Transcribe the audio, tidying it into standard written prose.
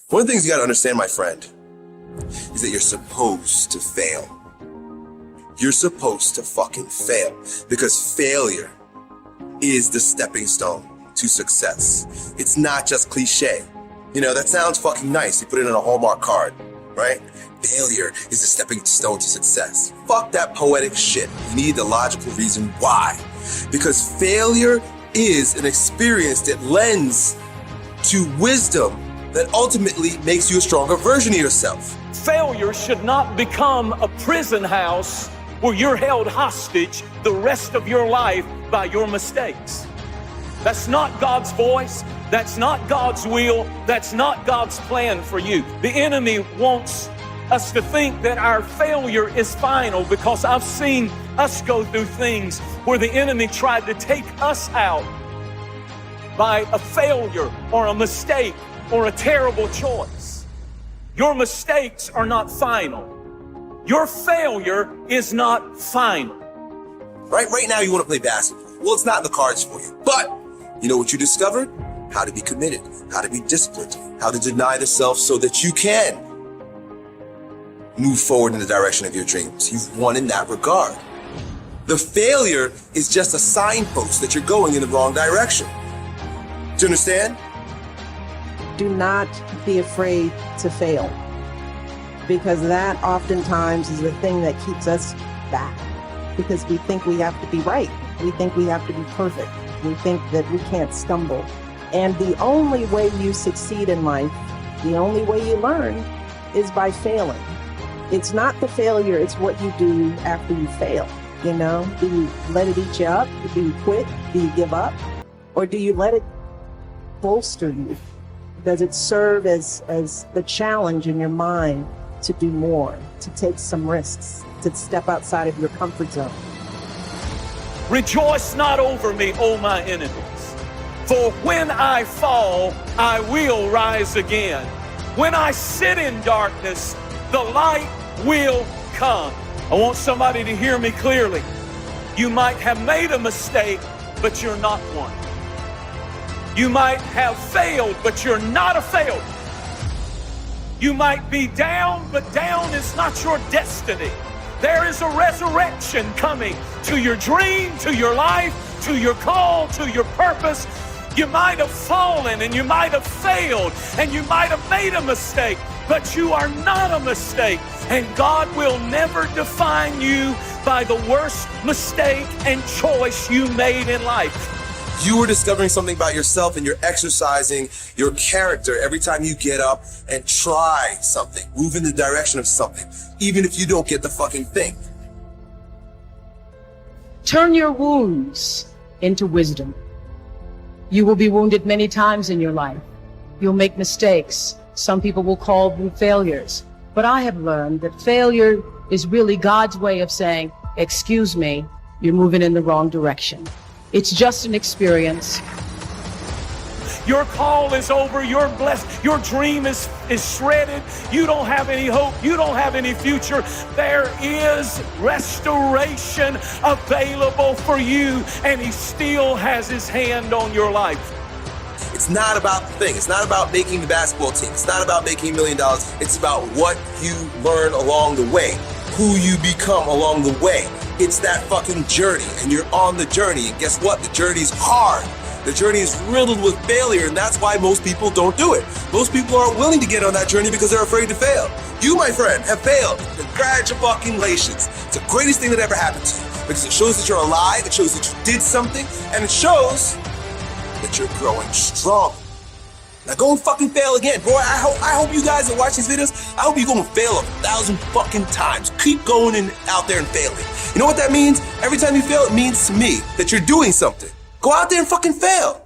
One of the things you gotta understand, my friend, is that you're supposed to fail. You're supposed to fucking fail, because failure is the stepping stone to success. It's not just cliche. You know, that sounds fucking nice. You put it in a Hallmark card, right? Failure is the stepping stone to success. Fuck that poetic shit. You need the logical reason why. Because failure is an experience that lends to wisdom that ultimately makes you a stronger version of yourself. Failure should not become a prison house where you're held hostage the rest of your life by your mistakes. That's not God's voice. That's not God's will. That's not God's plan for you. The enemy wants us to think that our failure is final, because I've seen us go through things where the enemy tried to take us out by a failure or a mistake or a terrible choice. Your mistakes are not final. Your failure is not final. Right now you want to play basketball. Well, it's not in the cards for you. But you know what you discovered? How to be committed, how to be disciplined, how to deny the self so that you can move forward in the direction of your dreams. You've won in that regard. The failure is just a signpost that you're going in the wrong direction. Do you understand? Do not be afraid to fail, because that oftentimes is the thing that keeps us back, because we think we have to be right. We think we have to be perfect. We think that we can't stumble. And the only way you succeed in life, the only way you learn, is by failing. It's not the failure, it's what you do after you fail. You know, do you let it eat you up? Do you quit? Do you give up? Or do you let it bolster you? Does it serve as the challenge in your mind to do more, to take some risks, to step outside of your comfort zone? Rejoice not over me, O my enemies, for when I fall, I will rise again. When I sit in darkness, the light will come. I want somebody to hear me clearly. You might have made a mistake, but you're not one. You might have failed, but you're not a failure. You might be down, but down is not your destiny. There is a resurrection coming to your dream, to your life, to your call, to your purpose. You might have fallen and you might have failed and you might have made a mistake, but you are not a mistake. And God will never define you by the worst mistake and choice you made in life. You are discovering something about yourself, and you're exercising your character every time you get up and try something, move in the direction of something, even if you don't get the fucking thing. Turn your wounds into wisdom. You will be wounded many times in your life. You'll make mistakes. Some people will call them failures. But I have learned that failure is really God's way of saying, excuse me, you're moving in the wrong direction. It's just an experience. Your call is over. You're blessed. Your dream is shredded. You don't have any hope. You don't have any future. There is restoration available for you, and He still has His hand on your life. It's not about the thing. It's not about making the basketball team. It's not about making $1 million. It's about what you learn along the way, who you become along the way. It's that fucking journey, and you're on the journey. And guess what? The journey's hard. The journey is riddled with failure, and that's why most people don't do it. Most people aren't willing to get on that journey because they're afraid to fail. You, my friend, have failed. Congratulations. It's the greatest thing that ever happened to you, because it shows that you're alive, it shows that you did something, and it shows that you're growing strong. Now go and fucking fail again. Boy, I hope you guys that watch these videos, I hope you go and fail 1,000 fucking times. Keep going and out there and failing. You know what that means? Every time you fail, it means to me that you're doing something. Go out there and fucking fail.